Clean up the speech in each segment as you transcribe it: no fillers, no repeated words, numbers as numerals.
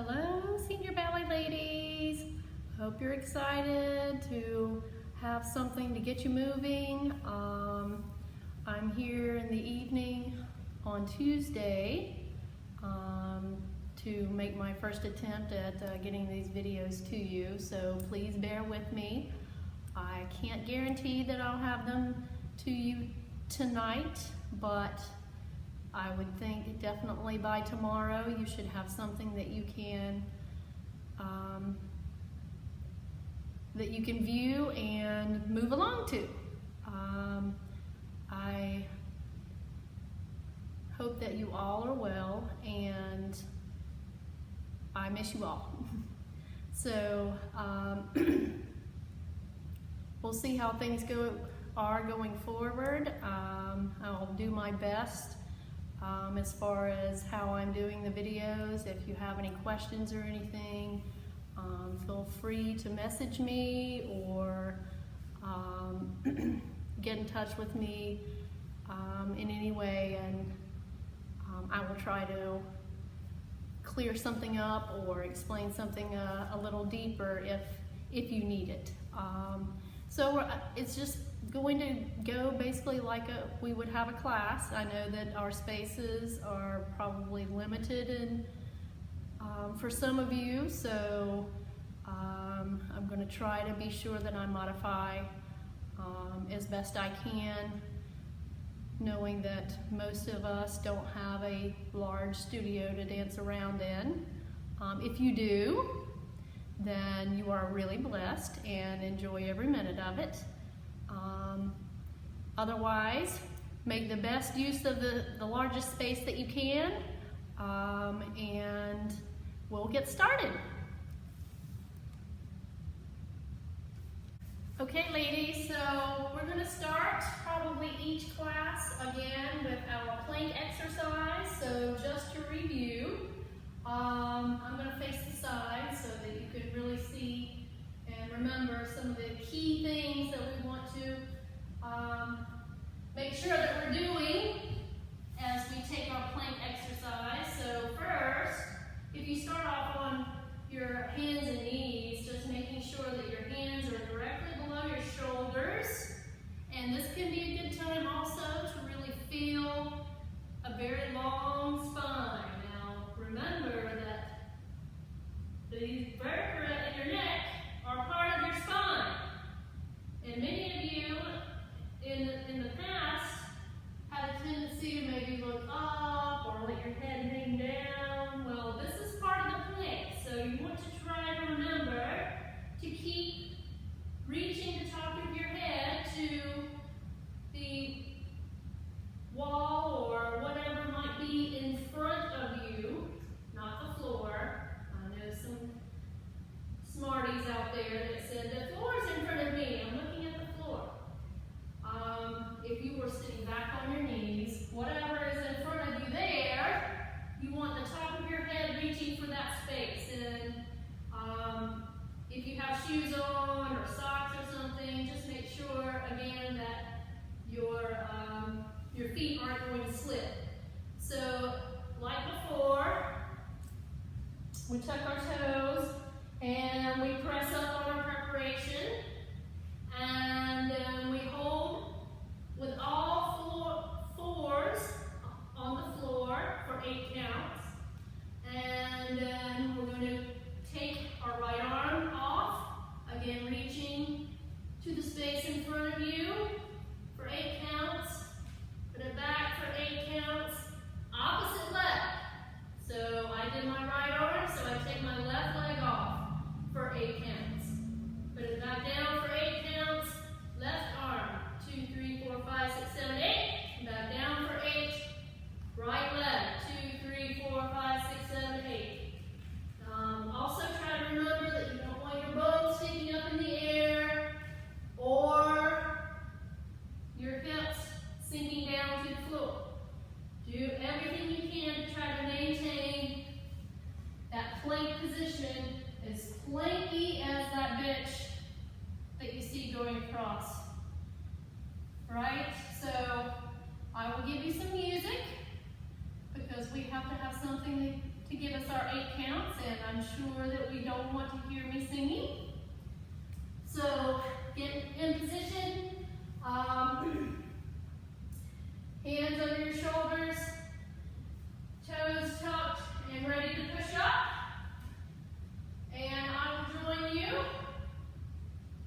Hello, Senior Ballet ladies. Hope you're excited to have something to get you moving. I'm here in the evening on Tuesday to make my first attempt at getting these videos to you, so please bear with me. I can't guarantee that I'll have them to you tonight, but I would think definitely by tomorrow you should have something that you can view and move along to. I hope that you all are well, and I miss you all. So we'll see how things are going forward. I'll do my best as far as how I'm doing the videos. If you have any questions or anything, feel free to message me or get in touch with me in any way, and I will try to clear something up or explain something a little deeper if you need it. So it's just going to go basically like we would have a class. I know that our spaces are probably limited and for some of you, so I'm going to try to be sure that I modify as best I can, knowing that most of us don't have a large studio to dance around in. If you do, then you are really blessed and enjoy every minute of it. Otherwise, make the best use of the largest space that you can, and we'll get started. Okay, ladies, so we're going to start probably each class again with our plank exercise. So just to review, I'm going to face the side so that you can really see and remember some of the key things that we want to make sure that we're doing as we take our plank exercise. So first, if you start off on your hands and knees, just making sure that your hands are directly below your shoulders. And this can be a good time also to really feel a very long spine. Now remember that these vertebrae in your neck are part of your spine. And many of you in the past had a tendency to maybe look up or let your head hang down. Well, this is part of the plank, so you want to try to remember to keep reaching the top of your head to the wall or whatever might be in front of you, not the floor. I know some smarties out there that said, the floor is in front of me, I'm looking at the floor. If you were sitting back on your knees, whatever is in front of you there, you want the top of your head reaching for that space. And if you have shoes on or socks or something, just make sure again that your feet aren't going to slip. So like before, we tuck our toes and we press up on our preparation, and then we hold with all fours on the floor for 8 counts. And then we're going to take our right arm off, again reaching to the space in front of you for 8 counts. Put it back for 8 counts. Opposite leg. So I did my right arm, so I take my left leg off for 8 counts. Put it back down for 8 counts. Left arm, 2, 3, 4, 5, 6, 7, 8. Back down for 8. Right leg, 2, 3, 4, 5, 6, 7, 8. Also try to remember that you don't want your bones sticking up in the air or your hips sinking down to the floor. Do everything you can to try to maintain that plank position as planky as that bench that you see going across. Right? So I will give you some music because we have to have something to give us our 8 counts, and I'm sure that we don't want to hear me singing. So get in position, hands under your shoulders, toes tucked and ready to push up. And I will join you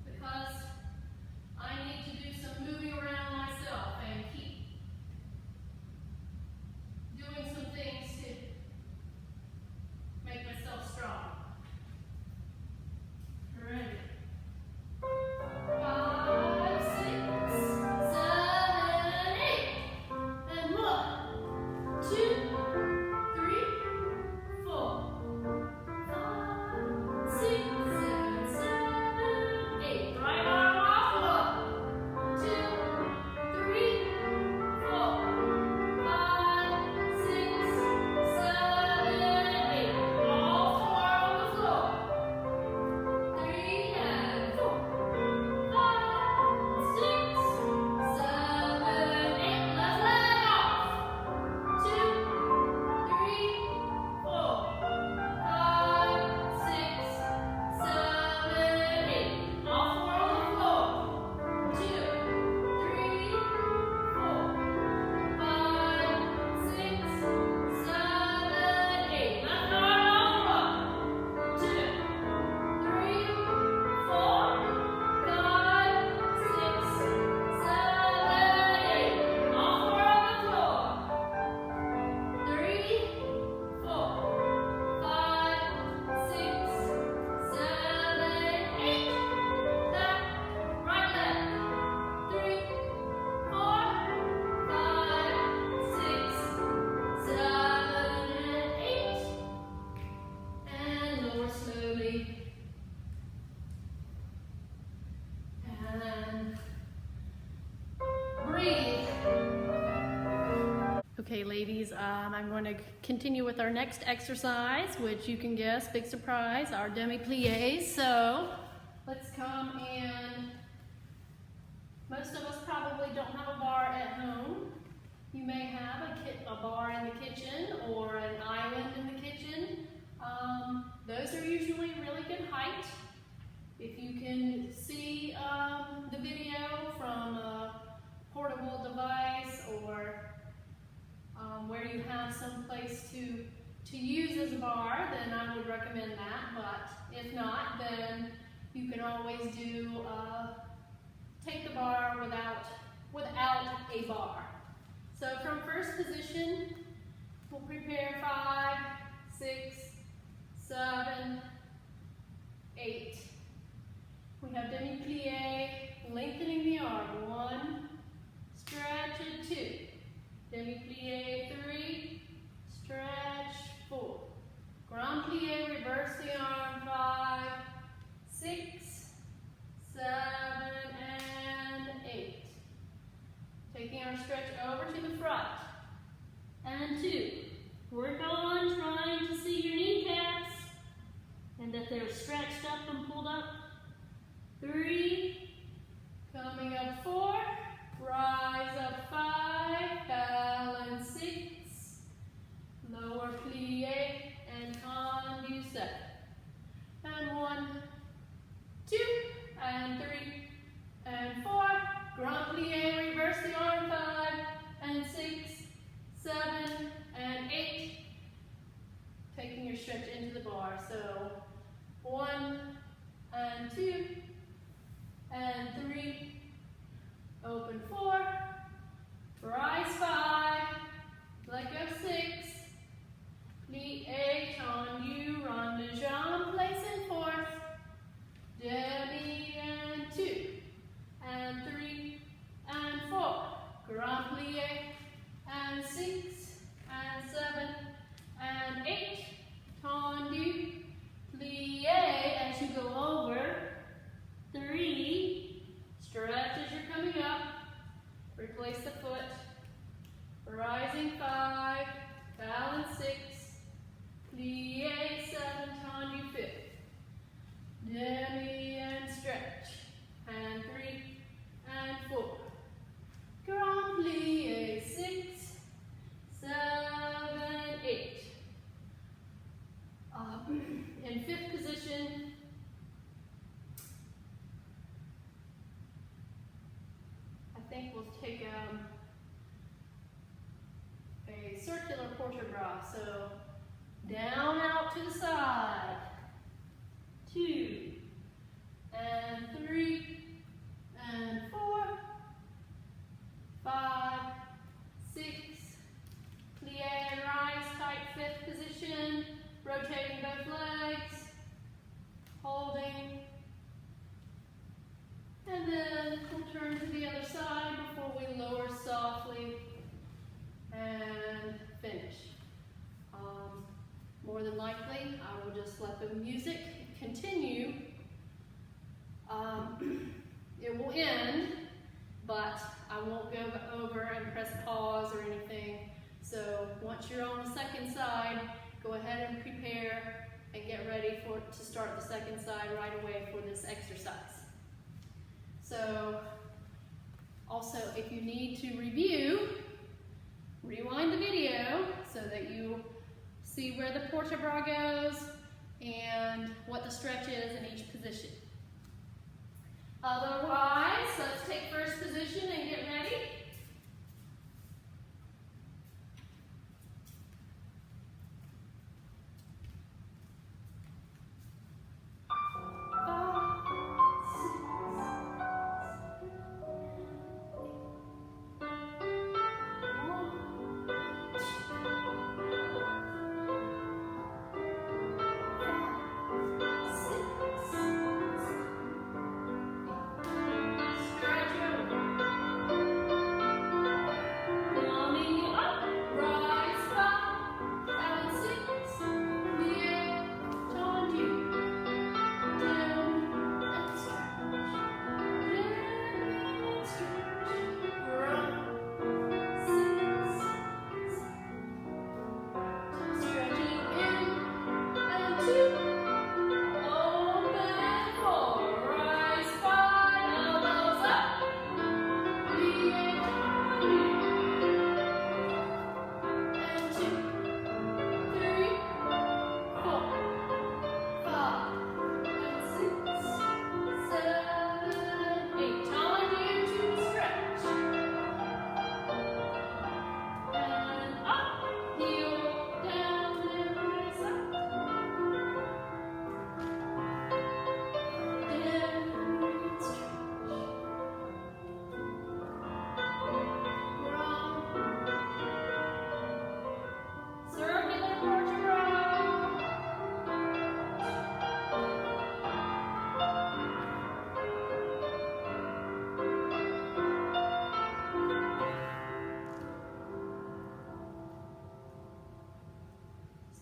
because I need to do some moving around myself and keep doing some things to make myself strong. Ready? 5, 6, 7, 8. And 1, 2, 3, 4, 5, 6, 7, 8. Right arm off. 1, 2, 3, 4, 5, 6, 7, 8. All 4 on the floor. 3 and 4, 5, 6, 7, 8. Left leg off. 2, 3, 4, 5, 6, 7, 8. All 4 on the floor. 2, 3, 4, 5, 6, 7, 8. Left arm off. 2, 3, 4, 5, 6, 7, 8. All 4 on the floor. 3, 4, 5, 6, 7, 8. Left, right leg. 3, 4, 5, 6, 7, 8. And lower slowly. And breathe. Okay, ladies, I'm going to continue with our next exercise, which you can guess, big surprise, our demi-pliés. So let's come and, most of us probably don't have a bar at home. You may have a bar in the kitchen or an island in the kitchen. Those are usually really good height. If you can see the video from a portable device or where you have some place to use as a bar, then I would recommend that. But if not, then you can always do take the bar without a bar. So from first position, we'll prepare 5, 6, 7, 8. We have demi-plié, lengthening the arm. 1, stretch it. 2. Demi-plié, 3, stretch. 4. Grand plié, reverse the arm. 5, 6, 7, and 8. Taking our stretch over to the front. And 2. Work on trying to see your kneecaps and that they're stretched up and pulled up. 3. Coming up 4. Rise up 5. Balance 6. Lower plie and tendu 7. And 1, 2, and 3, and 4. Grand plie, reverse the arm. 5, and 6, 7, and 8. Taking your stretch into the bar. So 1, and 2, and 3. Open 4. Rise 5. Let go 6. Plie, tendu, rond de jambe, place in 4th. Demi and 2, and 3, and 4. Grand plie, and 6, and 7, and 8. Tendu, plie as you go over. 3. Stretch as you're coming up. Replace the foot. Rising 5. Balance 6. In fifth position, I think we'll take a circular porte-bras. So down, out to the side. 2, and 3, and 4, 5, 6, plie and rise, tight fifth position, rotating both legs, holding, and then we'll turn to the other side before we lower softly and finish. More than likely, I will just let the music continue. It will end, but I won't go over and press pause or anything. So once you're on the second side, go ahead and prepare and get ready to start the second side right away for this exercise. So also, if you need to review, rewind the video so that you see where the porte-bras goes and what the stretch is in each position. Otherwise, let's take first position and get ready.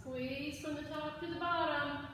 Squeeze from the top to the bottom.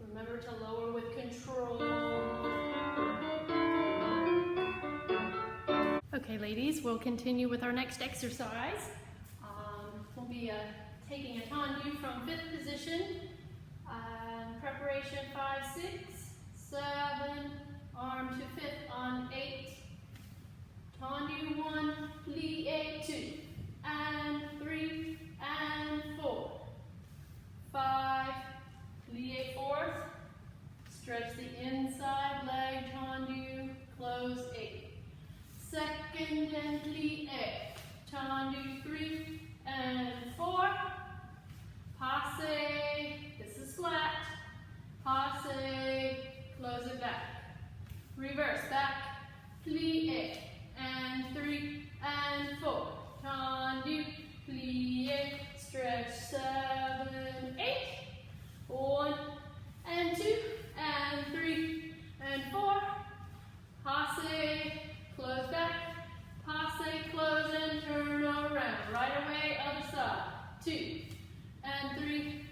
Remember to lower with control. Okay, ladies, we'll continue with our next exercise. We'll be taking a tendu from 5th position. Preparation 5, 6, 7, arm to 5th on 8. Tendu 1, plie 2, and 3, and 4. 5, plie 4th. Stretch the inside leg, tendu, close 8. Second and plie, tendu 3 and 4. Passe, this is flat. Passe, close it back. Reverse, back, plie, and 3 and 4. Tendu, plie, stretch 7, 8. 1 and 2 and 3 and 4. Passe, close back. Passe, close and turn around. Right away, other side. 2 and 3,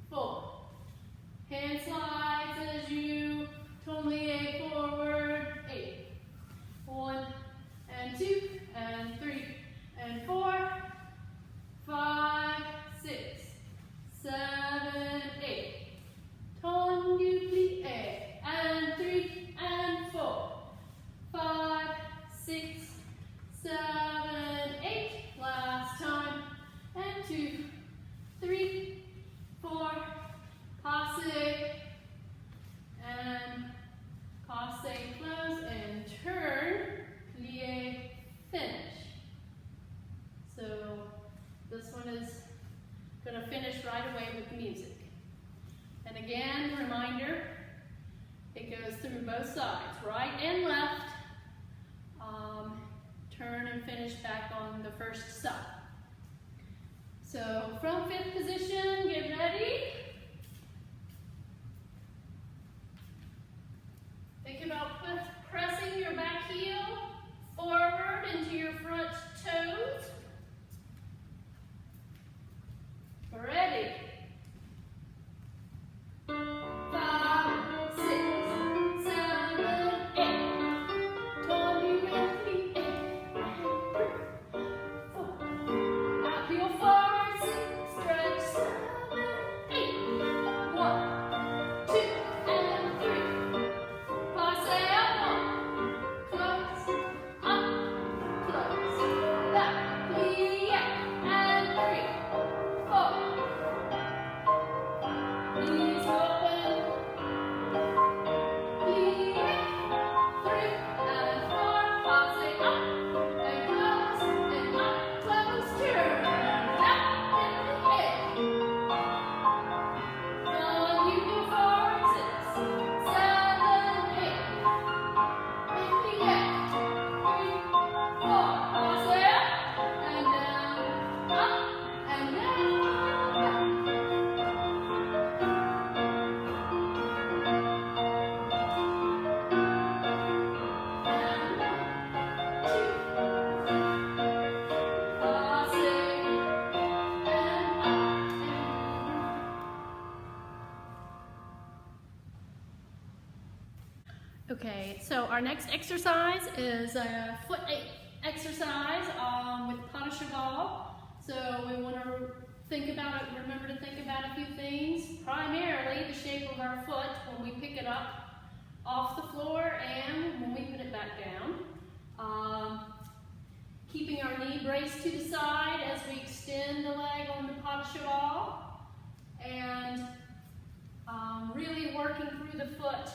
4. Hand slides as you tournier forward. 8. 1 and 2 and 3 and 4. 5, 6, 7, 8. Tendu, plie, and 3 and 4. 5, 6, 7, 8. Last time. And 2, 3, 4. Passe, and passe, close, and turn, plie, finish. So this one is going to finish right away with music. And again, reminder, it goes through both sides, right and left. Turn and finish back on the first side. So from 5th position, get ready. Think about pressing your back heel forward into your front toes. Ready. 5, 6, 7, 8. Tendu and plie. 4. Out heel forward. 6. Stretch. 7, 8. 1, 2, and 3. Passe up, close, back, plie, and 3, 4. Knees open, plie, 3 and 4. Passe up and close, turn, back and plie. On you go forward, 6, 7, 8. Okay, so our next exercise is a foot exercise with pas de cheval. So we want to think about it, remember to think about a few things. Primarily the shape of our foot when we pick it up off the floor and when we put it back down. Keeping our knee braced to the side as we extend the leg on the pas de cheval. And really working through the foot,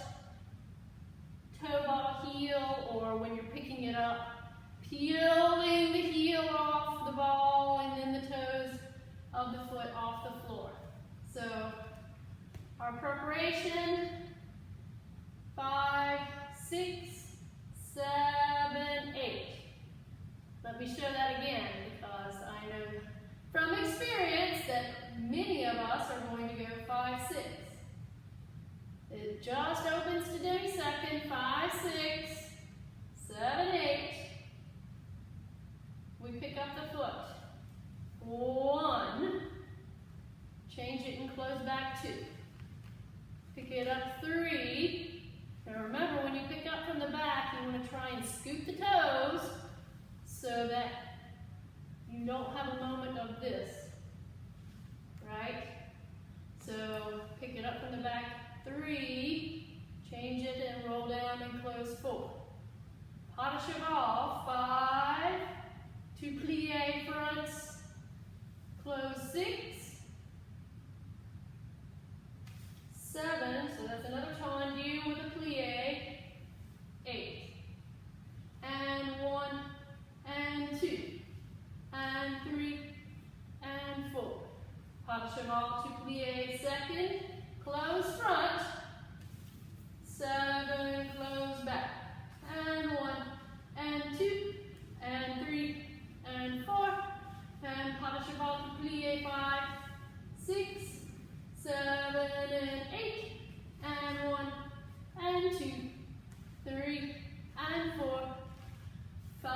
toe ball heel, or when you're picking it up, peeling the heel off the ball and then the toes of the foot off the floor. So our preparation, 5, 6, 7, 8. Let me show that again because I know from experience that many of us are going to go 5, 6. It just opens to demisecond, 5, 6, 7, 8. We pick up the foot. 1. Change it and close back 2. Pick it up 3. Now remember, when you pick up from the back, you want to try and scoop the toes so that you don't have a moment of this, right? So pick it up from the back 3, change it and roll down and close 4. Pas de cheval 5, 2 plie fronts, close 6, 7, so that's another tendu with a plie, 8, and 1, and 2, and 3, and 4. Pas de cheval, 2 plie second, close front, 7, close back, and 1, and 2, and 3, and 4, and pas de cheval, 2 plie 5, 6, 7, and 8, and 1, and 2, 3, and 4, 5,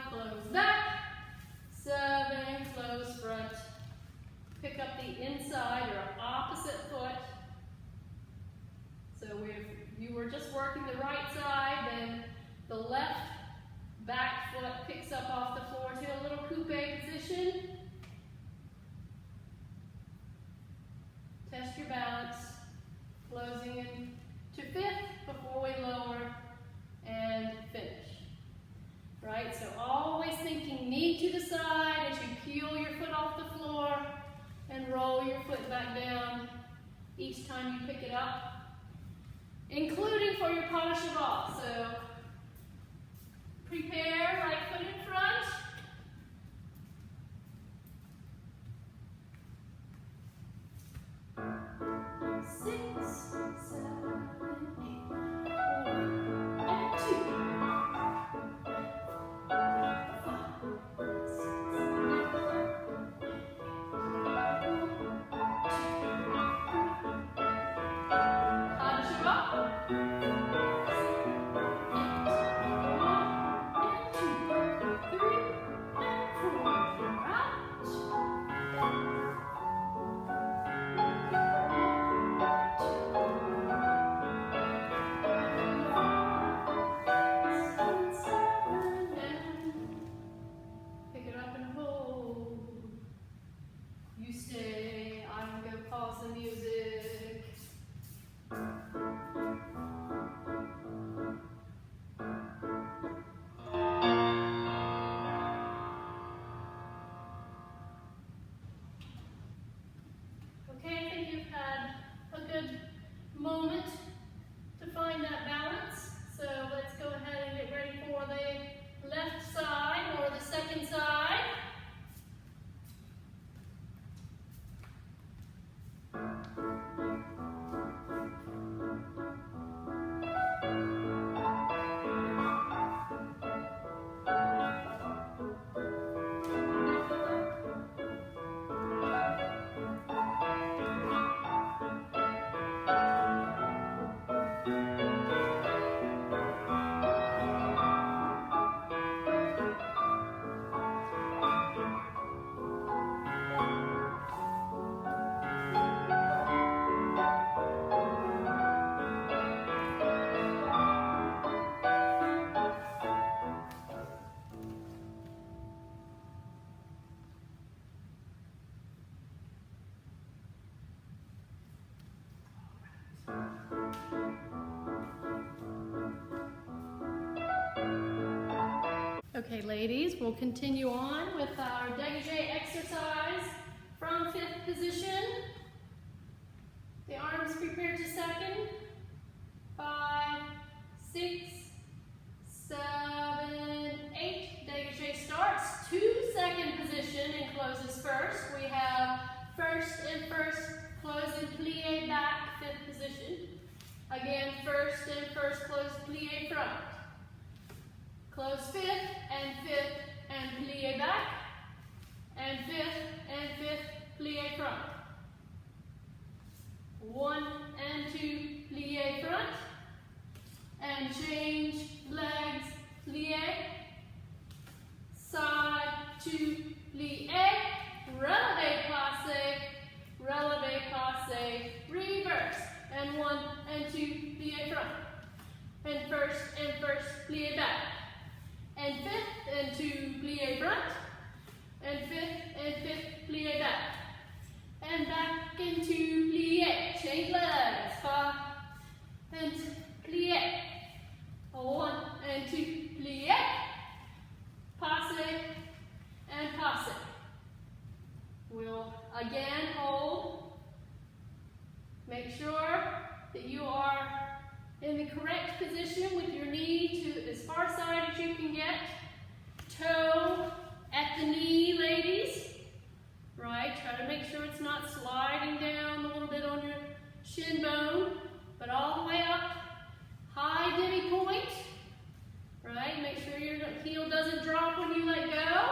close back, 7, close front. Pick up the inside or opposite foot. So if you were just working the right side, then the left back foot picks up off the floor to a little coupe position. Test your balance, closing into 5th before we lower and finish. Right, so always thinking knee to the side as you peel your foot off the floor and roll your foot back down each time you pick it up, including for your pas de cheval. So prepare, right foot in front. Moment to find that balance. So let's go ahead and get ready for the left side or the second side. Okay, ladies, we'll continue on with our dégagé exercise from 5th position. The arms prepared to second. 5, 6, 7, 8. Dégagé starts to second position and closes first. We have first and first, close and plie back, 5th position. Again, first and first, close, plie front. Close 5th and plie back, and 5th, plie front. 1 and 2, plie front, and change legs, plie, side to plie, releve passe, reverse, and 1, into plie. Change legs. Pas and plie. 1 and 2, plie. Passe and passe. We'll again hold. Make sure that you are in the correct position with your knee to as far side as you can get. Toe at the knee, ladies. Right? Try to make sure it's not sliding down a little bit on your shin bone, but all the way up. High demi point. Right? Make sure your heel doesn't drop when you let go.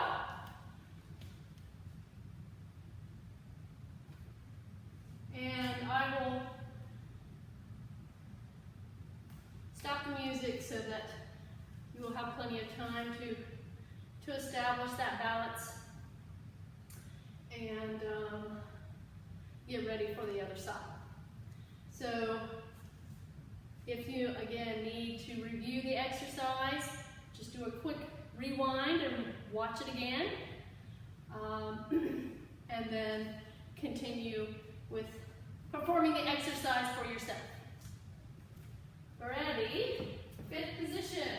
And I will stop the music so that you will have plenty of time to establish that balance and get ready for the other side. So if you, again, need to review the exercise, just do a quick rewind and watch it again. And then continue with performing the exercise for yourself. Ready? 5th position.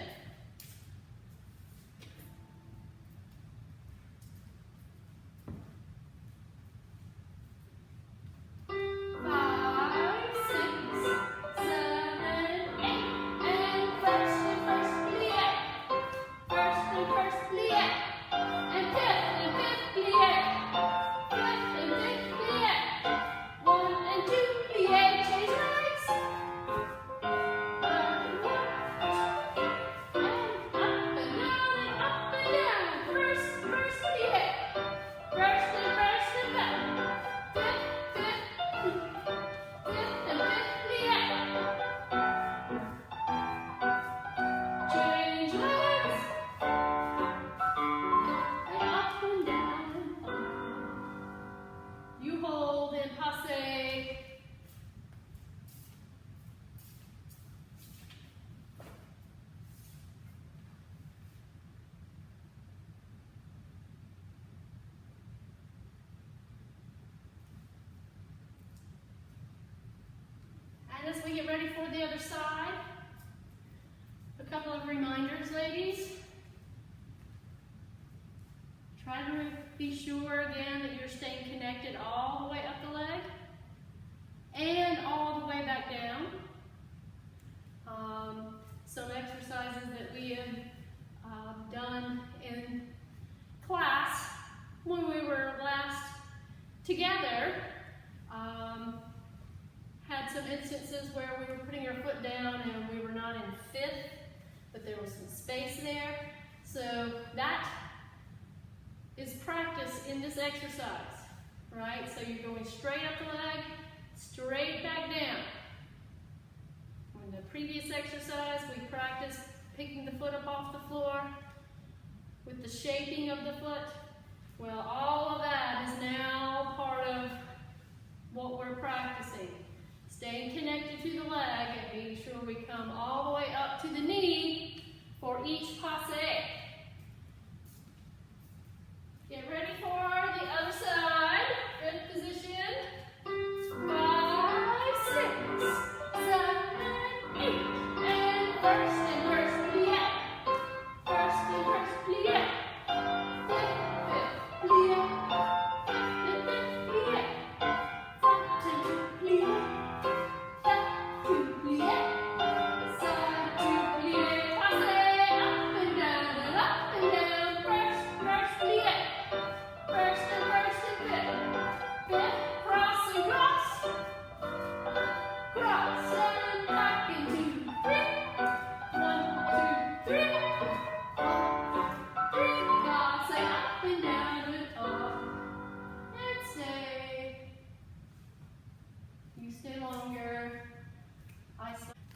As we get ready for the other side, a couple of reminders, ladies. Try to be sure again that you're staying connected all the way up the leg and all the way back down. Some exercises that we have done in class when we were last together had some instances where we were putting our foot down and we were not in 5th, but there was some space there. So that is practice in this exercise, right? So you're going straight up the leg, straight back down. In the previous exercise, we practiced picking the foot up off the floor with the shaping of the foot. Well, all of that is now part of what we're practicing. Staying connected to the leg and being sure we come all the way up to the knee for each passe. Get ready for the other side. 5th position. 5, 6, 7, 8. And first plie. First plie. 5th, 5th, plie. 5th, 5th, plie. 4, 2, plie.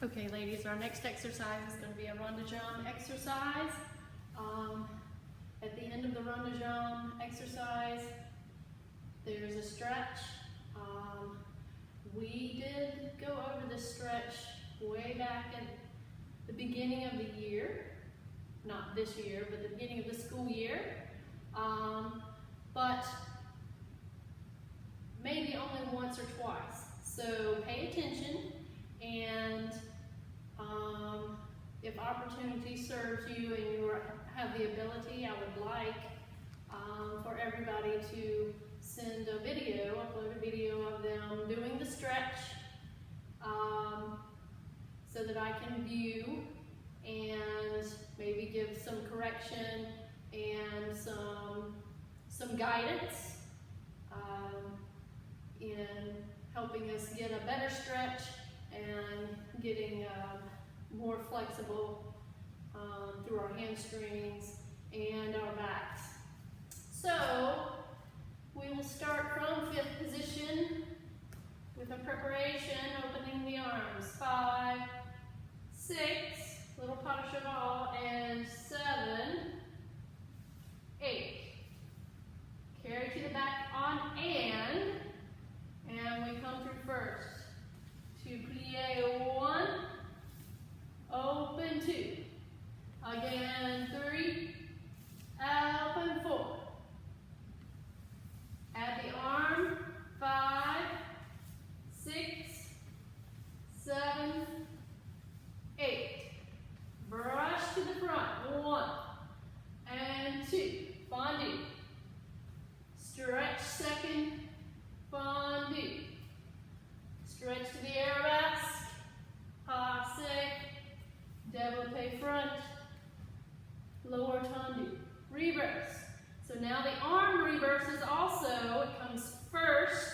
Okay, ladies, our next exercise is going to be a rond de jambe exercise. At the end of the rond de jambe exercise, there's a stretch. We did go over the stretch way back at the beginning of the year. Not this year, but the beginning of the school year. But maybe only once once or twice. So pay attention, and if opportunity serves you and you have the ability, I would like for everybody to send a video, upload a video of them doing the stretch so that I can view and maybe give some correction and some guidance in helping us get a better stretch and getting more flexible through our hamstrings and our backs. So we will start from 5th position with a preparation, opening the arms. 5, 6, little pas de cheval, and 7, 8. Carry to the back on and we come through first. To plie 1, open 2. Again, 3, open 4. Add the arm, 5, 6, 7, 8. Brush to the front, 1 and 2. Fondue. Stretch second, fondue. Stretch to the arabesque, passe, développé front, lower tendu. Reverse. So now the arm reverses also. It comes first,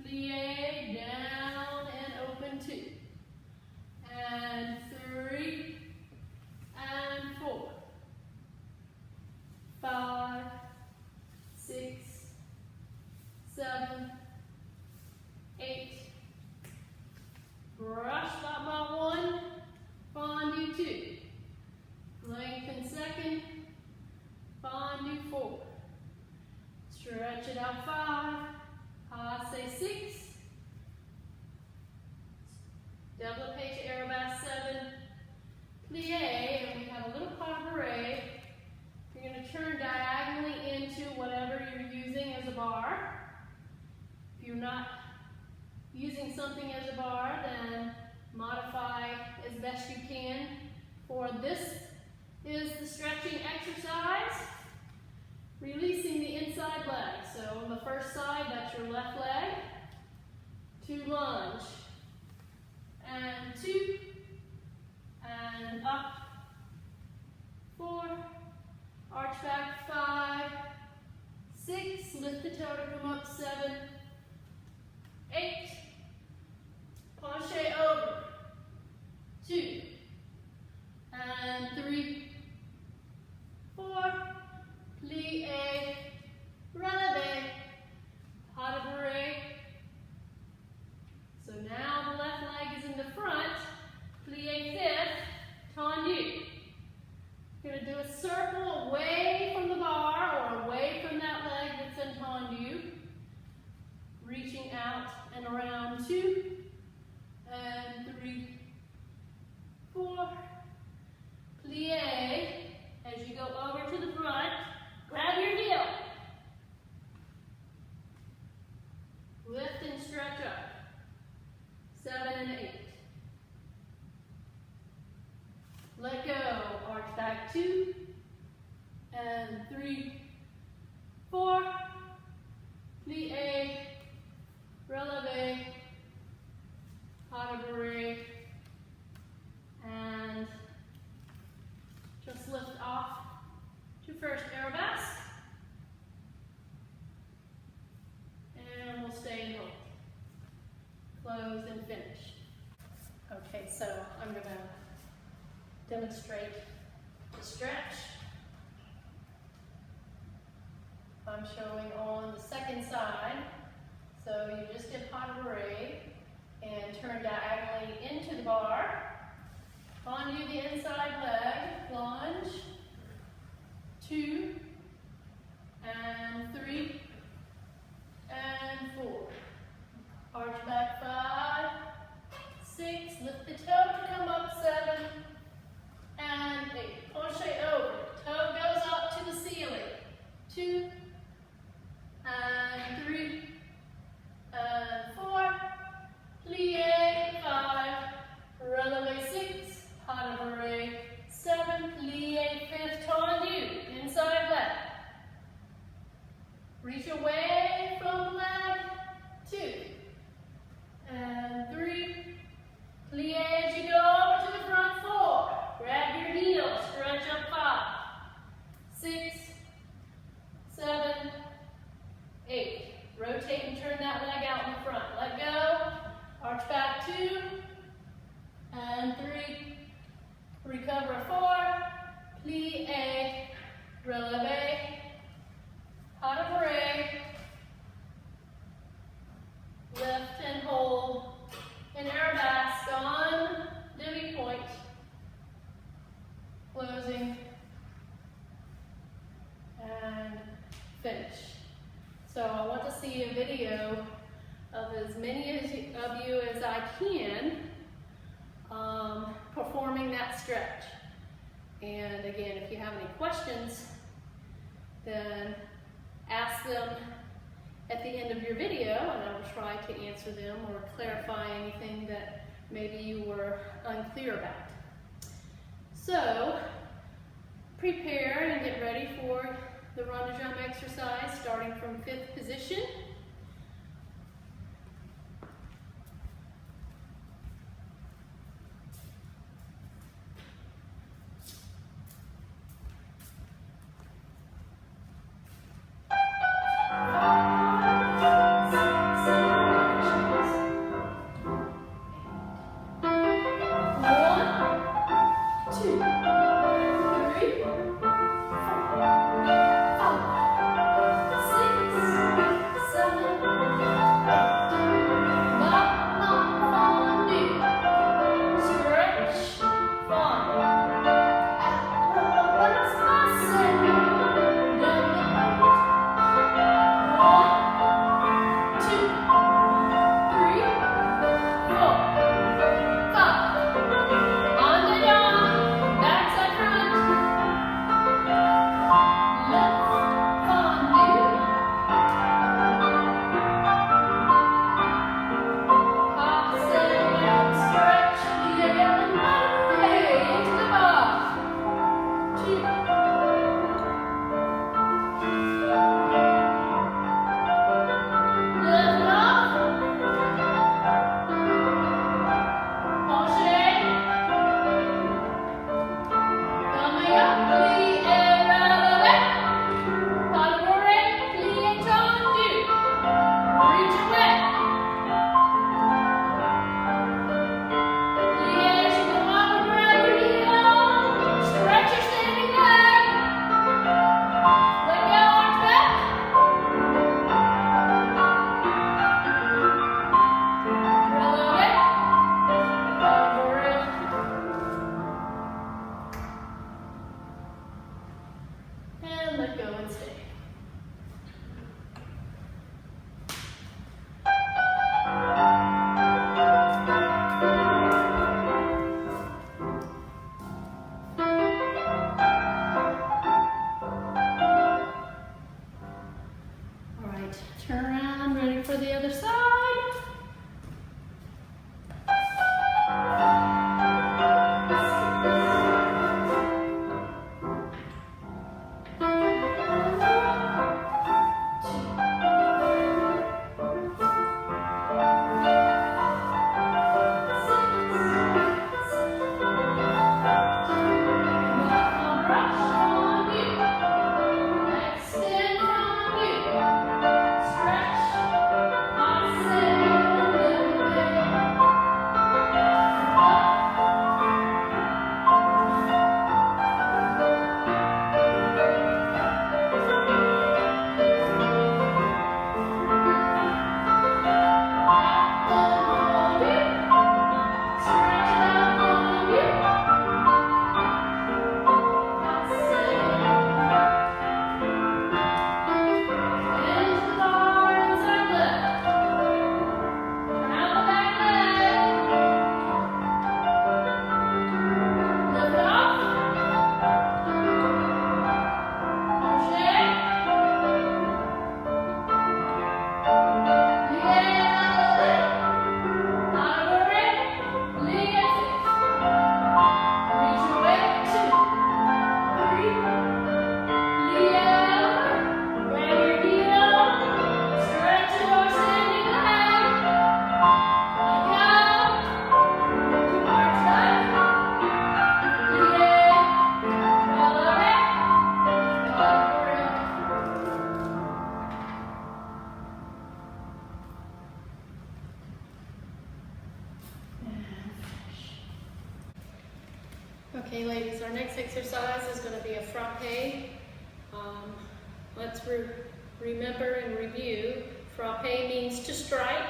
plie, down and open 2. And 3, and 4. 5, 6, 7, 8. Brush bas 1, fondue 2. Lengthen second, fondue 4. Stretch it out 5, passe 6. Développé to arabesque 7. Plie, and we have a little pas de bourrée. You're going to turn diagonally into whatever you're using as a bar. If you're not using something as a bar, then modify as best you can. For this is the stretching exercise, releasing the inside leg. So on the first side, that's your left leg. 2 lunge, and 2, and up, 4, arch back 5, 6, lift the toe to come up 7, 8, penché over, 2, and 3, 4, plie, relevé, pas de bourrée. So now the left leg is in the front, plie 5th, tendu. You're going to do a circle away from the bar or away from that leg that's in tendu, reaching out and around 2, and 3, 4, plie. As you go over to the front, grab your heel. Lift and stretch up. 7 and 8. Let go. Arch back 2, and 3, 4. Plie, relevé, pas de bourrée, and just lift off to first arabesque, and we'll stay and hold. Close and finish. Okay, so I'm going to demonstrate the stretch. I'm showing on the second side. So you just did pas de bourrée and turn diagonally into the bar. Fondue the inside leg, lunge, 2, and 3, and 4. Arch back 5, 6, lift the toe to come up 7, and 8. Penché over, toe goes up to the ceiling. 2, and 3, Reach away from the leg. 2 and 3. Plie as you go over to the front. 4. Grab your heels. Stretch up. 5, 6, 7, 8. Rotate and turn that leg out in the front. Let go. Arch back. 2 and 3. Recover. 4. Plie. Releve. Pas de bourrée. Lift and hold. And arabesque on divvy point. Closing. And finish. So I want to see a video of as many of you as I can performing that stretch. And again, if you have any questions, then ask them at the end of your video, and I will try to answer them or clarify anything that maybe you were unclear about. So, prepare and get ready for the rond de jambe exercise, starting from 5th position. Okay, ladies, our next exercise is going to be a frappe. Let's remember and review. Frappe means to strike.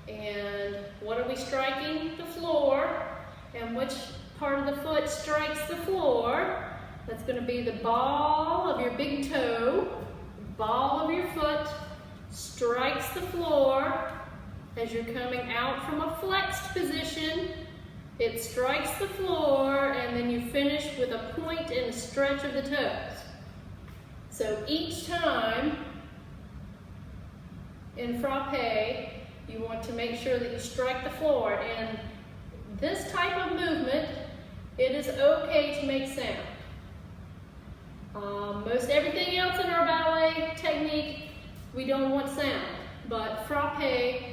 And what are we striking? The floor. And which part of the foot strikes the floor? That's going to be the ball of your big toe. The ball of your foot strikes the floor as you're coming out from a flexed position. It strikes the floor, and then you finish with a point and a stretch of the toes. So each time in frappe, you want to make sure that you strike the floor. And this type of movement, it is okay to make sound. Most everything else in our ballet technique, we don't want sound. But frappe,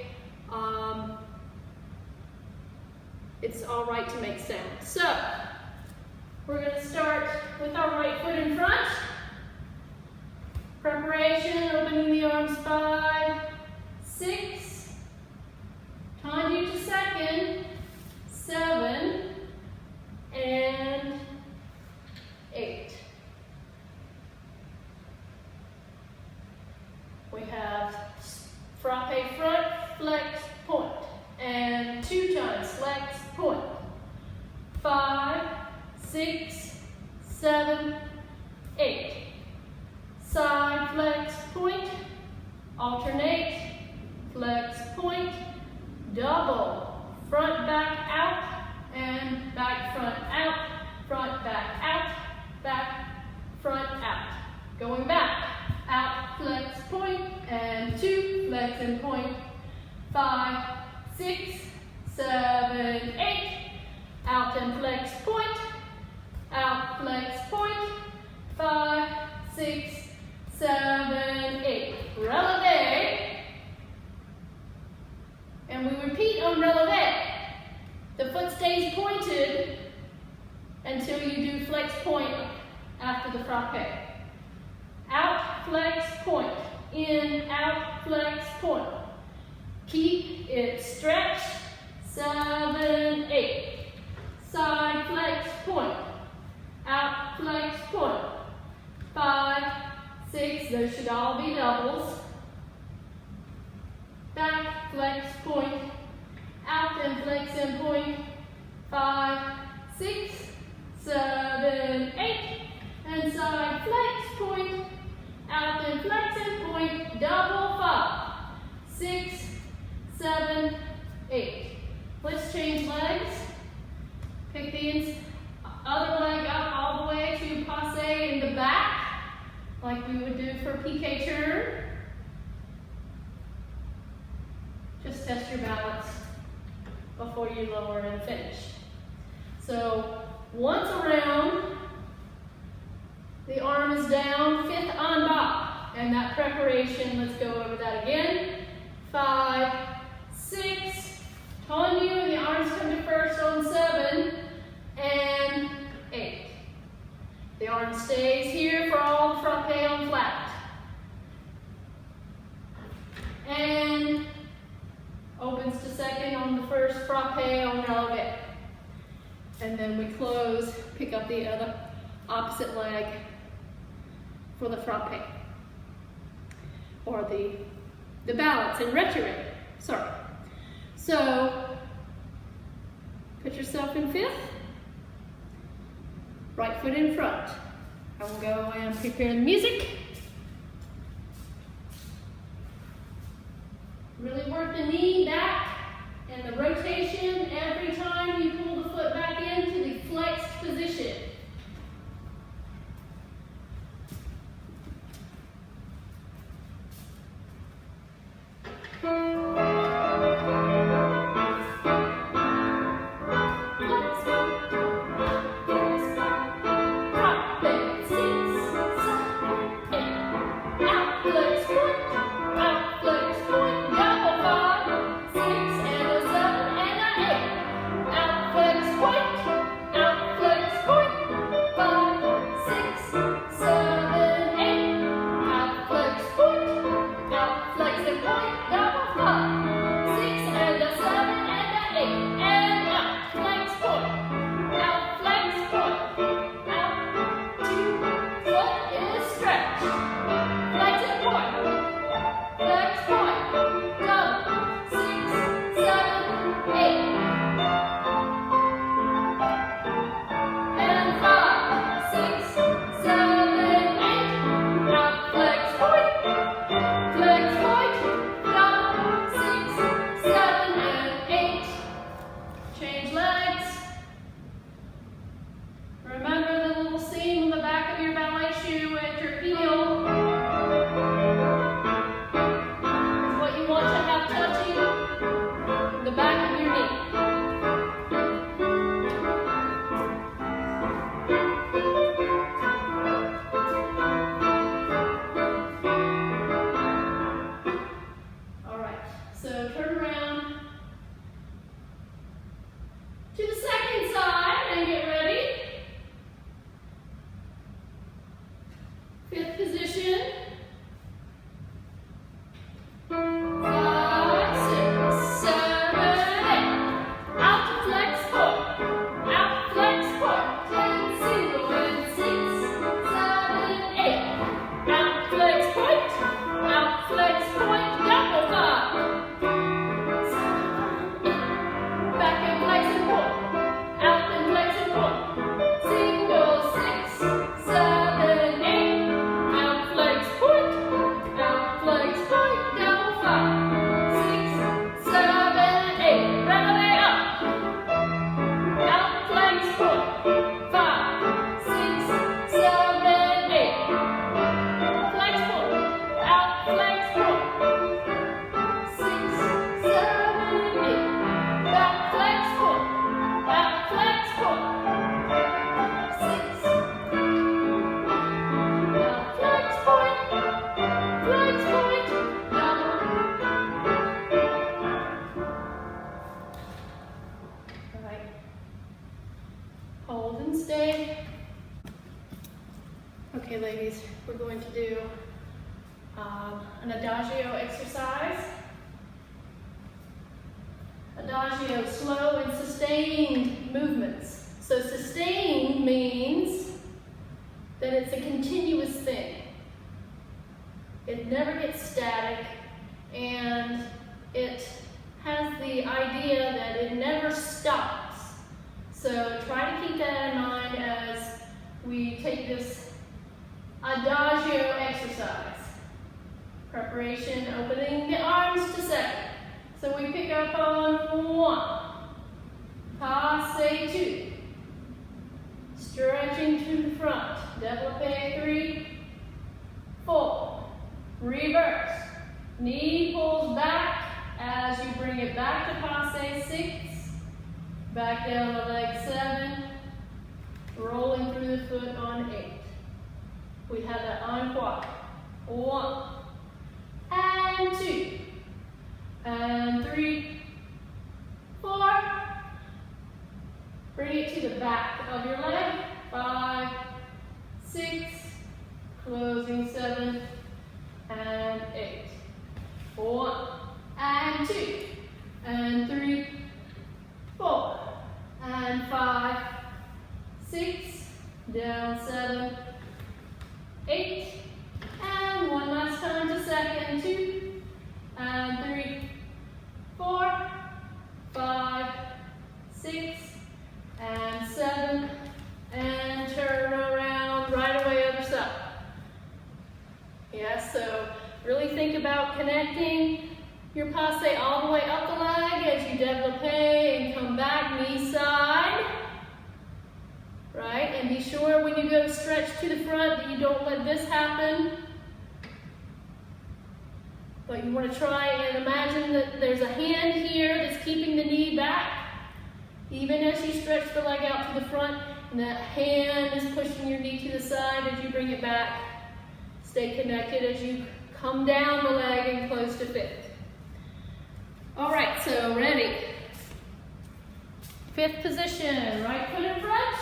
it's all right to make sound. So, we're going to start with our right foot in front. Preparation, opening the arms, 5, 6, tendu to second, 7, and 8. We have frappe front, flex, point. And 2 times, flex, point. 5, 6, 7, 8. Side, flex, point. Alternate, flex, point. Double. Front, back, out. And back, front, out. Front, back, out. Back, front, out. Going back. Out, flex, point. And 2, flex and point. 5, 6, 7, 8. Out and flex, point. Out, flex, point. 5, 6, 7, 8. Releve. And we repeat on releve. The foot stays pointed until you do flex point after the frappe. Out, flex, point. In, out, flex, point. Keep it stretched. 7, 8. Side, flex, point. Out, flex, point. 5, 6. Those should all be doubles. Back, flex, point. Out and flex and point. 5, 6, 7, 8. And side, flex, point. Out and flex and point. Double. 5, 6, 7, 8. Let's change legs. Pick the other leg up all the way to passe in the back, like we would do for piqué turn. Just test your balance before you lower and finish. So once around, the arm is down, 5th en bas. And that preparation, let's go over that again. 5, 6, tendu, and the arms come to first on 7, and 8. The arm stays here for all the frappe on flat. And opens to second on the first frappe on releve. And then we close, pick up the other opposite leg for the frappe. Or the balance and retirade. Sorry. So, put yourself in 5th. Right foot in front. I will go and prepare the music. Really work the knee back and the rotation every time you pull the foot back into the flexed position. flex point, double 5. Back and flex and pull. Out and flex and pull. Single 6, 7, 8. Out flex point, double 5. 6, 7, 8. Releve up. Out flex point. 5, 6, 7, 8. Flex point. Out flex point. 6, 7, 8. Back flex point. Out flex point. 6. Out flex point. Flex point. Double. All right. Hold and stay. Okay, ladies, we're going to do an adagio exercise. Adagio, slow and sustained movements. So sustained means that it's a continuous thing. It never gets static, and it has the idea that it never stops. So try to keep that in mind as we take this adagio exercise. Preparation, opening the arms to second. So we pick up on 1, passe 2, stretching to the front, développé 3, 4, reverse, knee pulls back as you bring it back to passe 6, back down to leg 7, rolling through the foot on 8. We have that en quatre. 1, and 2, and 3, 4. Bring it to the back of your leg. 5, 6, closing 7, and 8. 1, and 2, and 3, 4, and 5, 6, down 7, 8, and one last time to second. 2, and 3, 4, 5, 6, and 7, and turn around right away other side. Yeah, so really think about connecting your passe all the way up the leg as you développé and come back knee side. Right? And be sure when you go to stretch to the front that you don't let this happen. But you want to try and imagine that there's a hand here that's keeping the knee back. Even as you stretch the leg out to the front, and that hand is pushing your knee to the side as you bring it back. Stay connected as you come down the leg and close to fifth. All right, so ready. Fifth position, right foot in front.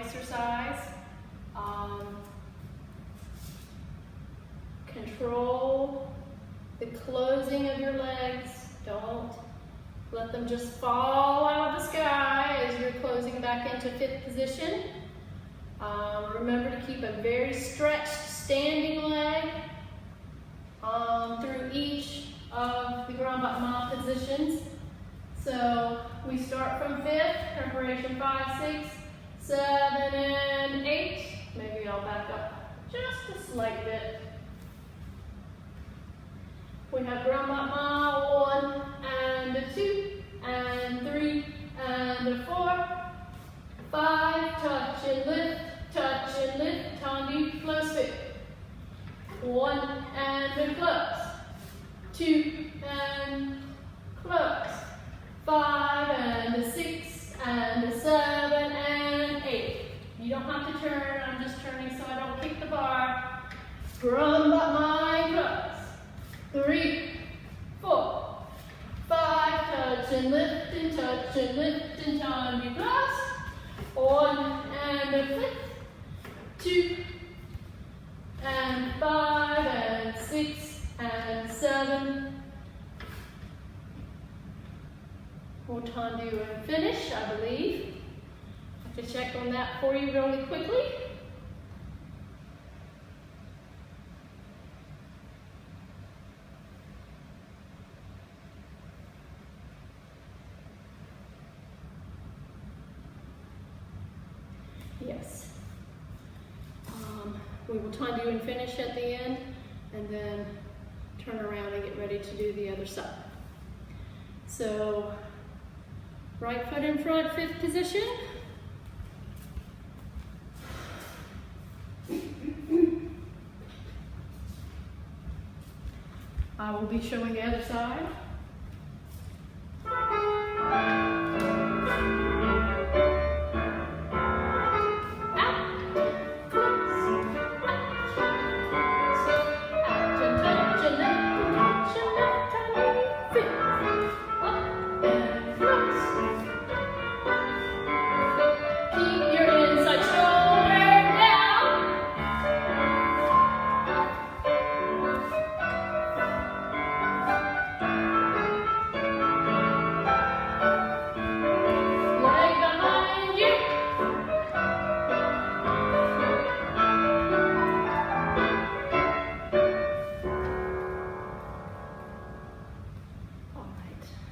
exercise. Control the closing of your legs. Don't let them just fall out of the sky as you're closing back into fifth position. Remember to keep a very stretched standing leg through each of the grand battement positions. So we start from fifth, preparation 5, 6, 7, and 8. Maybe I'll back up just a slight bit. We have grand battement 1 and 2 and 3 and 4, 5, touch and lift, tendu, close fit. 1 and close, 2 and close, 5 and 6 and 7 and 8. You don't have to turn, I'm just turning so I don't kick the bar. Grand battement, close. 3, 4, 5, touch and lift and tendu, close. 1 and flip, 2 and 5 and 6 and 7. We'll tendu and finish, I believe. I have to check on that for you really quickly. Yes. We will tendu and finish at the end, and then turn around and get ready to do the other side. So, right foot in front, fifth position. I will be showing the other side.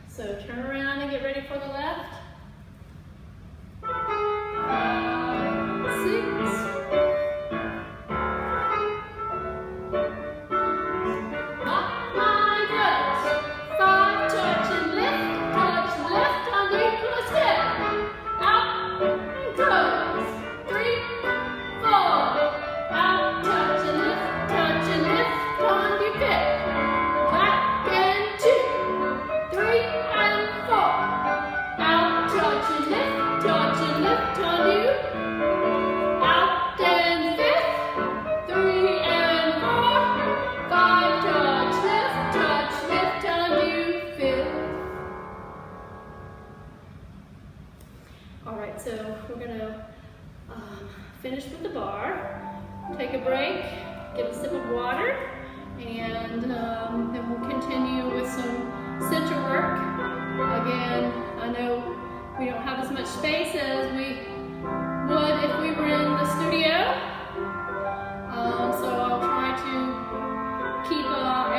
So turn around and get ready for the left. 5, 6. Up, line, close. 5, touch and lift, tendu, close step. Out, and close. 3, 4. Out, touch and lift, tendu, fit. Back and 2, 3, and 4. Out, touch and lift, tendu. Out and fifth, 3 and 4. 5, touch, lift, tendu, fifth. All right, so we're gonna finish with the bar. Take a break, get a sip of water, and then we'll continue with some center work. Again, I know we don't have as much space as we would if we were in the studio, so I'll try to keep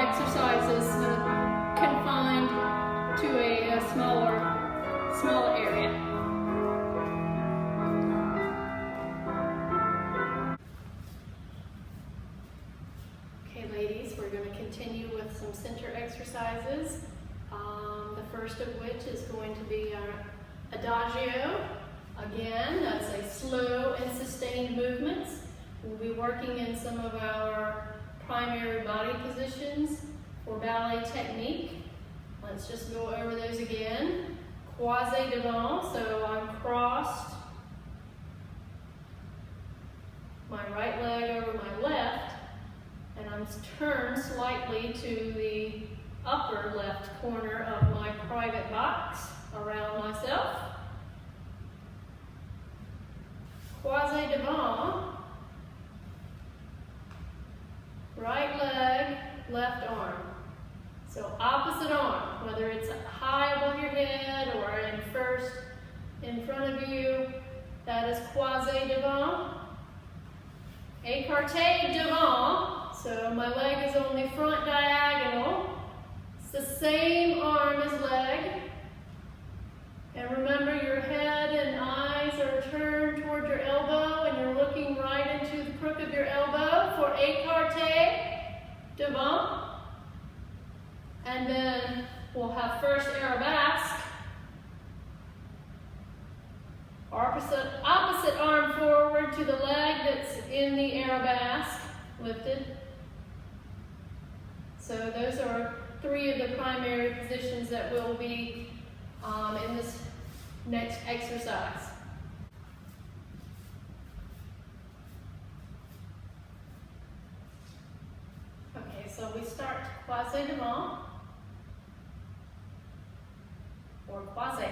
exercises confined to a smaller area. Okay, ladies, we're going to continue with some center exercises. The first of which is going to be our adagio. Again, that's a slow and sustained movements. We'll be working in some of our primary body positions for ballet technique. Let's just go over those again. Croisé devant, so I'm crossed my right leg over my left, and I'm turned slightly to the upper left corner of my private box around myself. croisé devant, right leg, left arm. So opposite arm, whether it's high above your head or in front of you, that is croisé devant. Écarté devant, so my leg is only front diagonal. It's the same arm as leg. And remember, your head and eyes are turned toward your elbow and you're looking right into the crook of your elbow for écarté devant. And then we'll have first arabesque. Opposite arm forward to the leg that's in the arabesque, lifted. So those are three of the primary positions that will be in this next exercise. Okay, so we start croisé devant or croisé.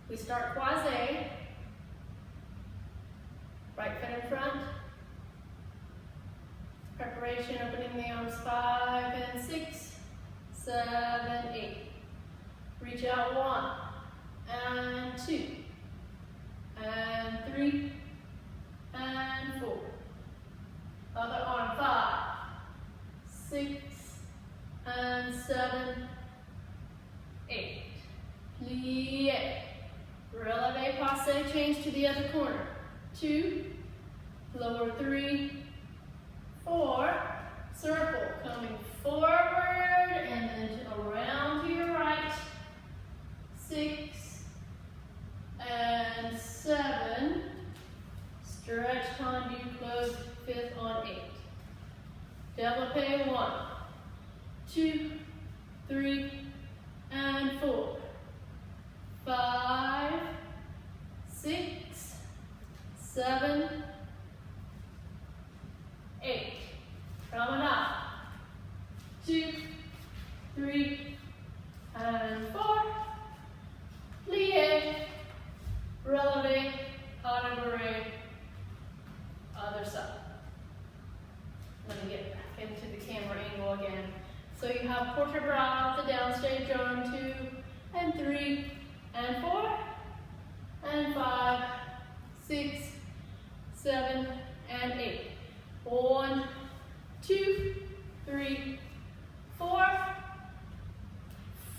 We start croisé, right foot in front, preparation, opening the arms 5 and 6, 7, 8. Reach out 1 and 2 and 3 and 4. Other arm 5, 6 and 7, 8. Plie. Releve, passe, change to the other corner. 2, lower 3, 4, circle, coming forward and then around to your right. 6 and 7. Stretch, tendu, close, 5th on 8. Développé, 1, 2, 3, and 4. 5, 6, 7, 8. Promenade. 2, 3, and 4. Plie. Releve. Pas de bourrée. Other side. Let me get back into the camera angle again. So you have porte bras, the downstage arm, 2 and 3 and 4 and 5, 6, 7, and 8. 1, 2, 3, 4.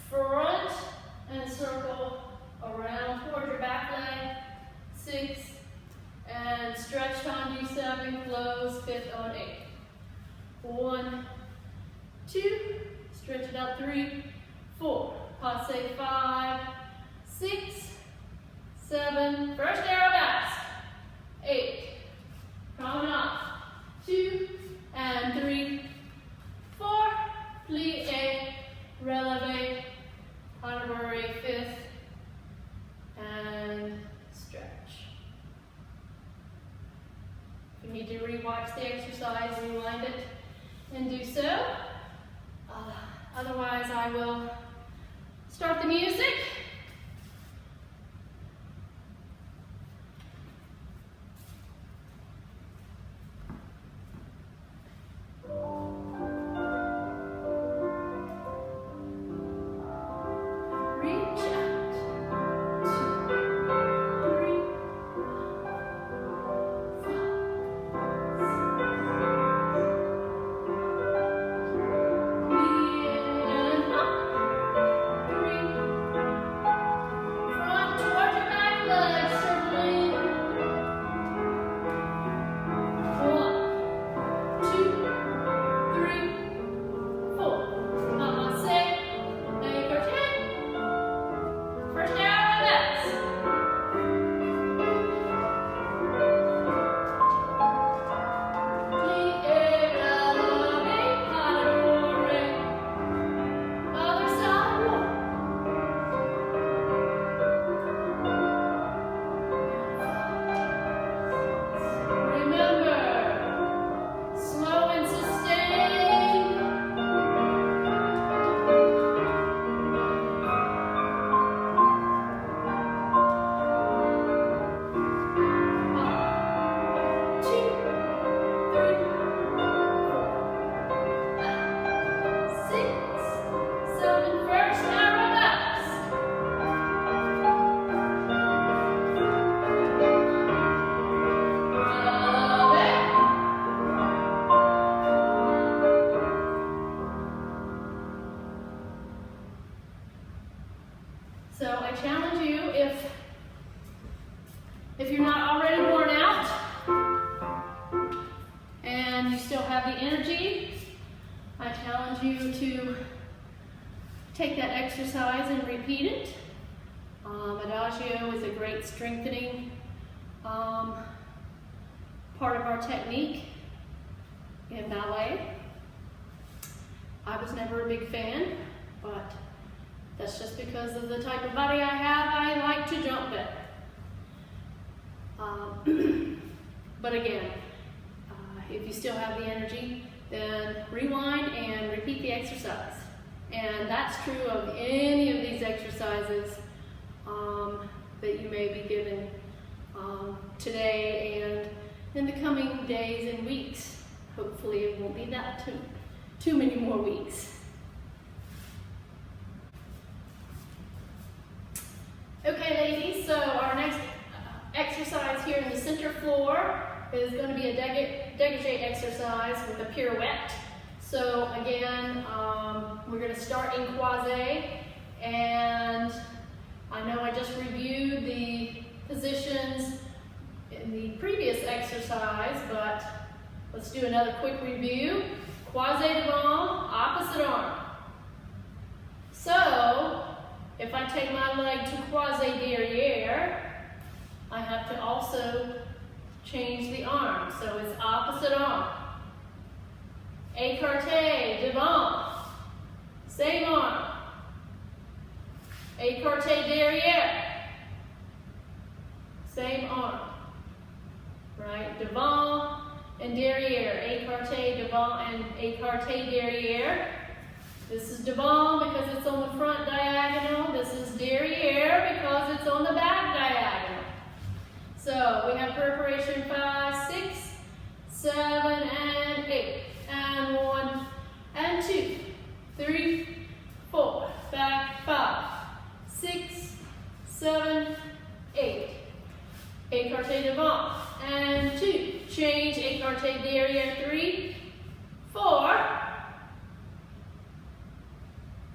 Front and circle around toward your back leg. 6 and stretch tendu, 7, close, 5th on 8. 1, 2, stretch it out, 3, 4. Passe 5, 6, 7, first arabesque, 8, promenade, 2 and 3, 4, plie, releve, pas de bourrée, 5th, and stretch. If you need to rewatch the exercise, rewind it and do so. Otherwise, I will start the music. If you're not already worn out and you still have the energy, I challenge you to take that exercise and repeat it. Adagio is a great strengthening part of our technique in ballet. I was never a big fan, but that's just because of the type of body I have. I like to jump better. But again, if you still have the energy, then rewind and repeat the exercise. And that's true of any of these exercises that you may be given today and in the coming days and weeks. Hopefully it won't be that too many more weeks. Okay, ladies, so our next exercise here in the center floor is going to be a dégagé exercise with a pirouette. So again, we're going to start in croisé, and I know I just reviewed the positions in the previous exercise, but let's do another quick review. Croisé devant, opposite arm. So, if I take my leg to croisé derrière, I have to also change the arm. So it's opposite arm. Écarté devant, same arm. Écarté derrière, same arm. Right, devant and derrière. Écarté devant and écarté derrière. This is devant because it's on the front diagonal. This is derrière because it's on the back diagonal. So we have preparation 5, 6, 7, and 8. And 1, and 2, 3, 4. Back 5, 6, 7, 8. Écarté devant. And 2. Change écarté derrière. 3, 4.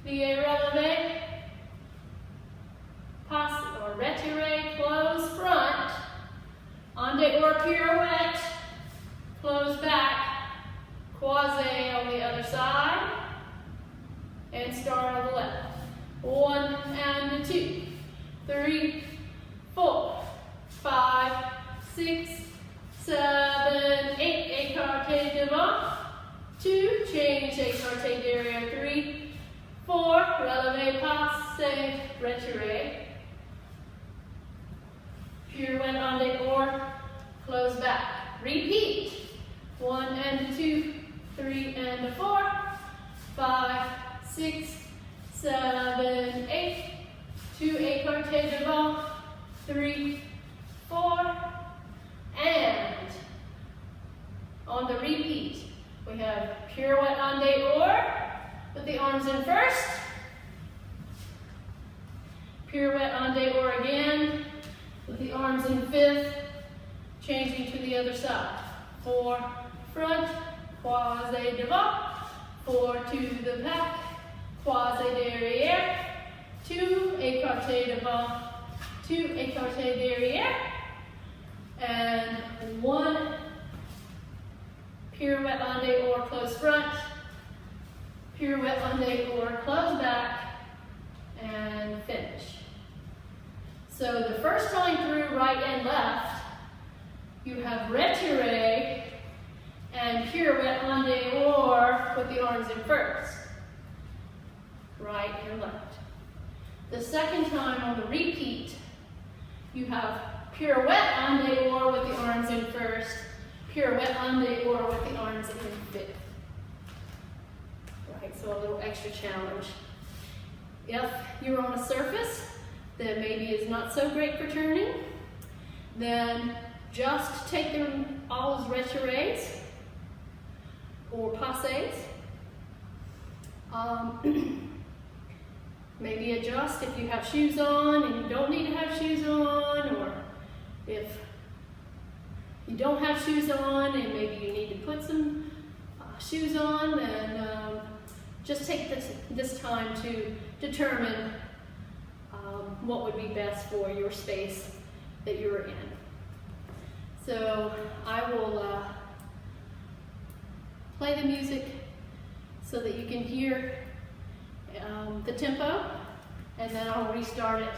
Plié relevé. Passe or retiré. Close front. En dehors pirouette. Close back. Croisé on the other side. And start on the left. 1 and 2, 3, 4, 5, 6, 7, 8. Écarté devant. 2. Change écarté derrière. 3, 4. Relevé, passe, retiré. Pirouette en dehors. Close back. Repeat. 1 and 2, 3 and 4, 5, 6, 7, 8. 2 écarté devant. 3, 4. And on the repeat, we have pirouette en dehors with the arms in first. Pirouette en dehors again with the arms in fifth, changing to the other side. 4 front, croisé devant. 4 to the back, croisé derrière. 2 écarté devant. 2 écarté derrière. And 1 pirouette en dehors, close front. Pirouette en dehors, close back, and finish. So the first time through, right and left, you have retiré and pirouette en dehors with the arms in first. Right and left. The second time on the repeat, you have pirouette en dehors with the arms in first, pirouette en dehors with the arms in fifth. Right, so a little extra challenge. If you're on a surface that maybe is not so great for turning, then just take them all as retirés or passés. Maybe adjust if you have shoes on and you don't need to have shoes on, or if you don't have shoes on and maybe you need to put some shoes on, then just take this time to determine what would be best for your space that you're in. So I will play the music so that you can hear the tempo, and then I'll restart it.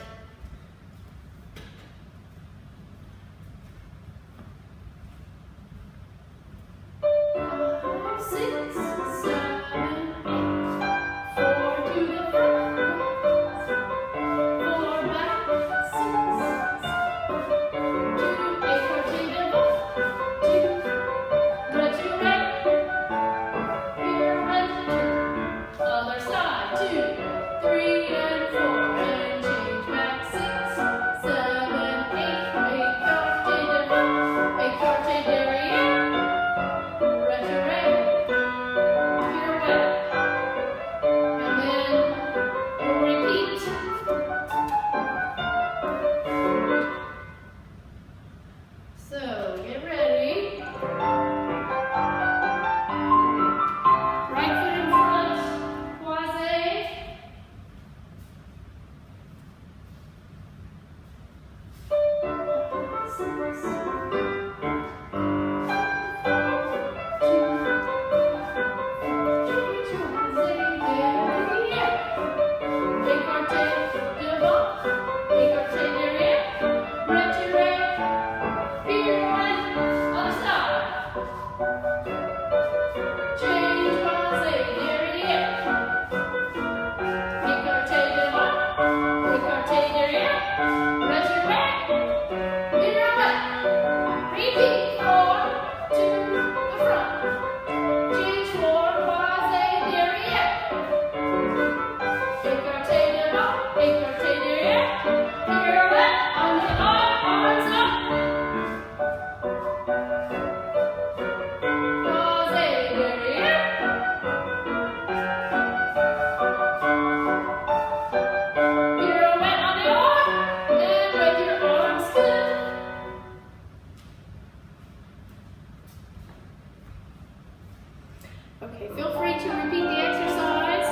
Okay, feel free to repeat the exercise.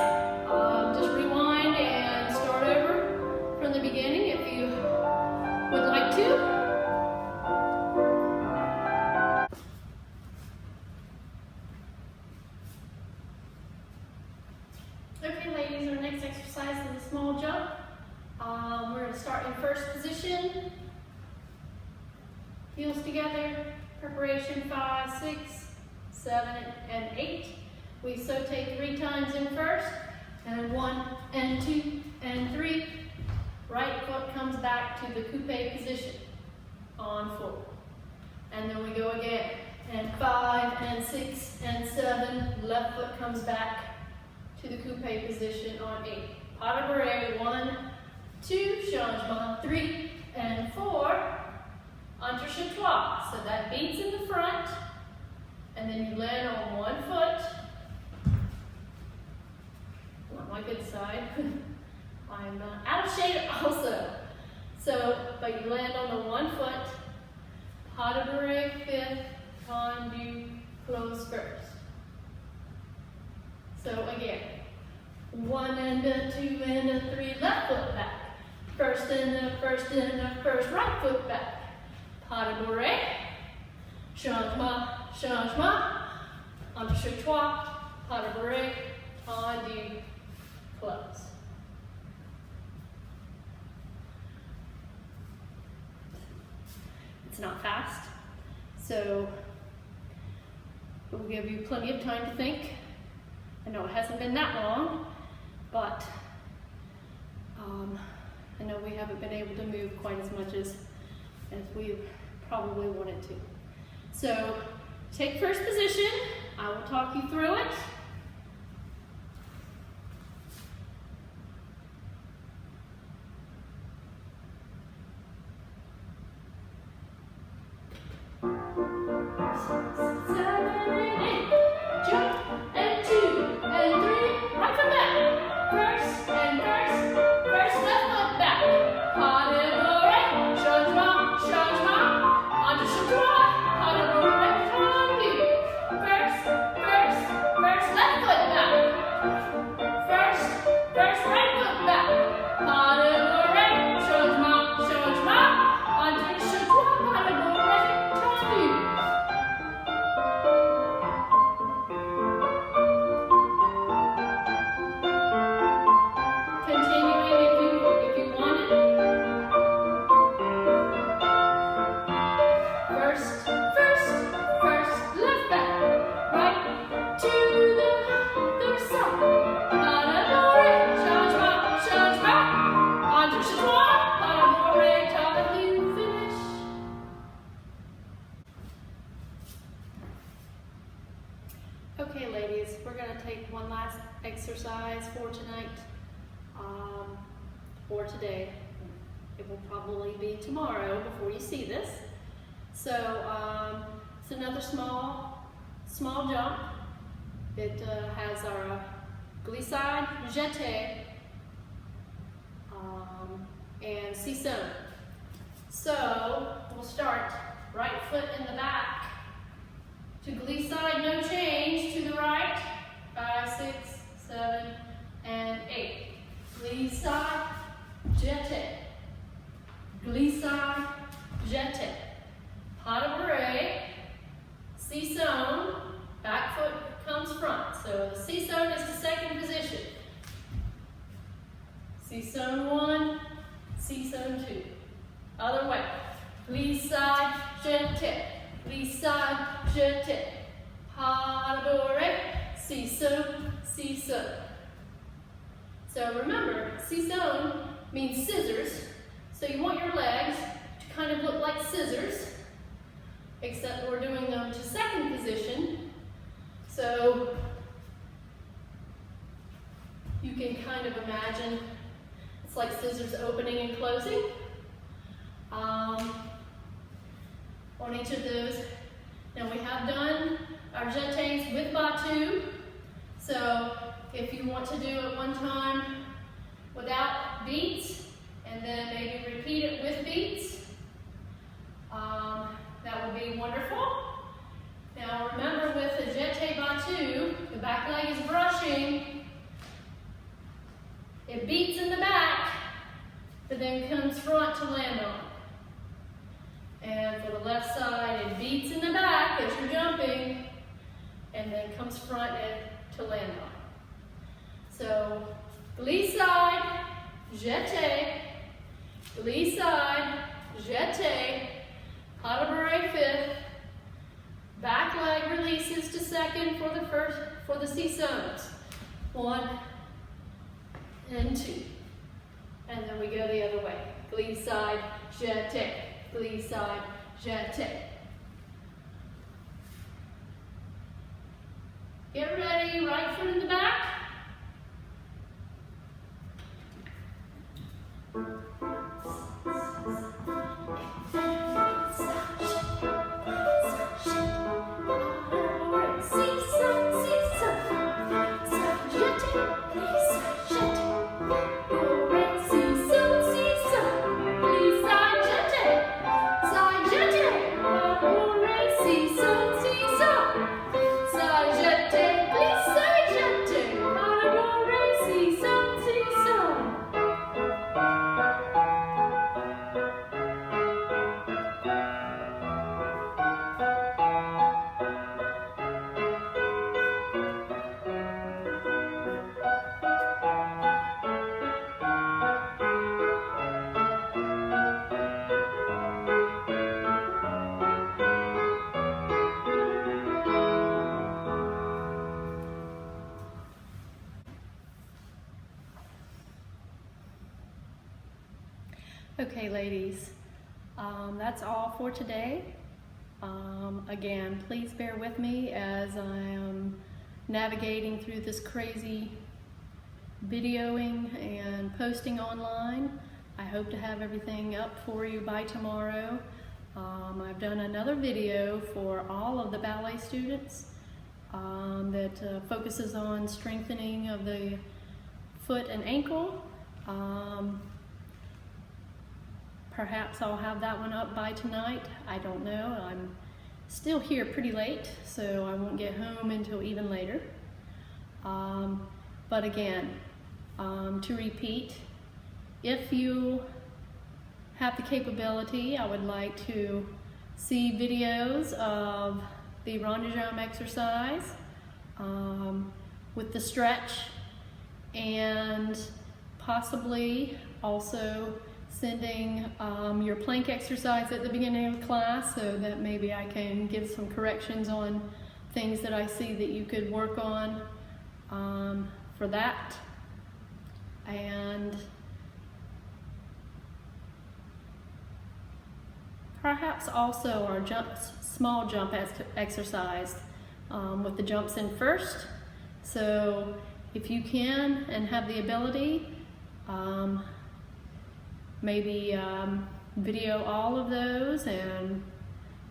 Just rewind and start over from the beginning if you would like to. Okay, ladies, our next exercise is a small jump. We're going to start in first position. Heels together. Preparation 5, 6, 7, and 8. We saute 3 times in first, and 1, and 2, and 3. Right foot comes back to the coupe position on 4. And then we go again, and 5, and 6, and 7. Left foot comes back to the coupe position on 8. Pas de bourrée, 1, 2, changement, 3, and 4. Entre-chatoire. So that beats in the front, and then you land on one foot. On my good side. I'm out of shape also. So, but you land on the one foot. Pas de bourrée, 5th, tendu, close first. So again, 1 and a 2 and a 3, left foot back. First and a first and a first, right foot back. Pas de bourrée, changement, changement, entre-chatoire, pas de bourrée, tendu, close. It's not fast, so it will give you plenty of time to think. I know it hasn't been that long, but I know we haven't been able to move quite as much as we probably wanted to. So take first position. I will talk you through it. First we're going to take one last exercise for tonight, or today. It will probably be tomorrow before you see this. So it's another small jump. It has our glissade, jeté, and seesaw. So we'll start right foot in the back to glissade, no change, to the right, 5, 6, 7, and 8. Glissade, jeté, glissade, jeté, pas de bourrée, seesaw, back foot comes front. So the seesaw is the second position. Seesaw 1, seesaw 2. Other way. Glissade, jeté, glissade, jeté, pas de bourrée, seesaw, seesaw. So remember, seesaw means scissors. So you want your legs to kind of look like scissors, except we're doing them to second position. So you can kind of imagine it's like scissors opening and closing on each of those. Now we have done our jetés with batu. So if you want to do it one time without beats, and then maybe repeat it with beats, that would be wonderful. Now remember, with the jeté batu, the back leg is brushing. It beats in the back, but then comes front to land on. And for the left side, it beats in the back as you're jumping, and then comes front to land on. So glissade, jeté, glissade, jeté, pas de bourrée fifth, back leg releases to second for the seesaws. 1 and 2. And then we go the other way. Glissade, jeté, glissade, jeté. Get ready, right foot in the back. Okay, ladies, that's all for today. Again, please bear with me as I am navigating through this crazy videoing and posting online. I hope to have everything up for you by tomorrow. I've done another video for all of the ballet students that focuses on strengthening of the foot and ankle. Perhaps I'll have that one up by tonight. I don't know. I'm still here pretty late, so I won't get home until even later. But again, to repeat, if you have the capability, I would like to see videos of the rond de jambe exercise with the stretch, and possibly also sending your plank exercise at the beginning of class, so that maybe I can give some corrections on things that I see that you could work on for that. And perhaps also our small jump exercise with the jumps in first So if you can and have the ability, maybe video all of those and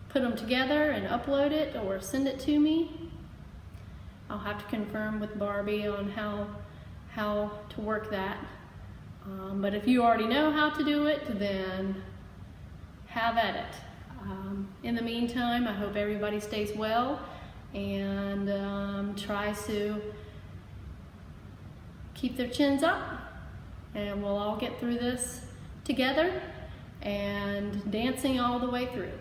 put them together and upload it or send it to me. I'll have to confirm with Barbie on how to work that. But if you already know how to do it, then have at it. In the meantime, I hope everybody stays well and tries to keep their chins up, and we'll all get through this together and dancing all the way through.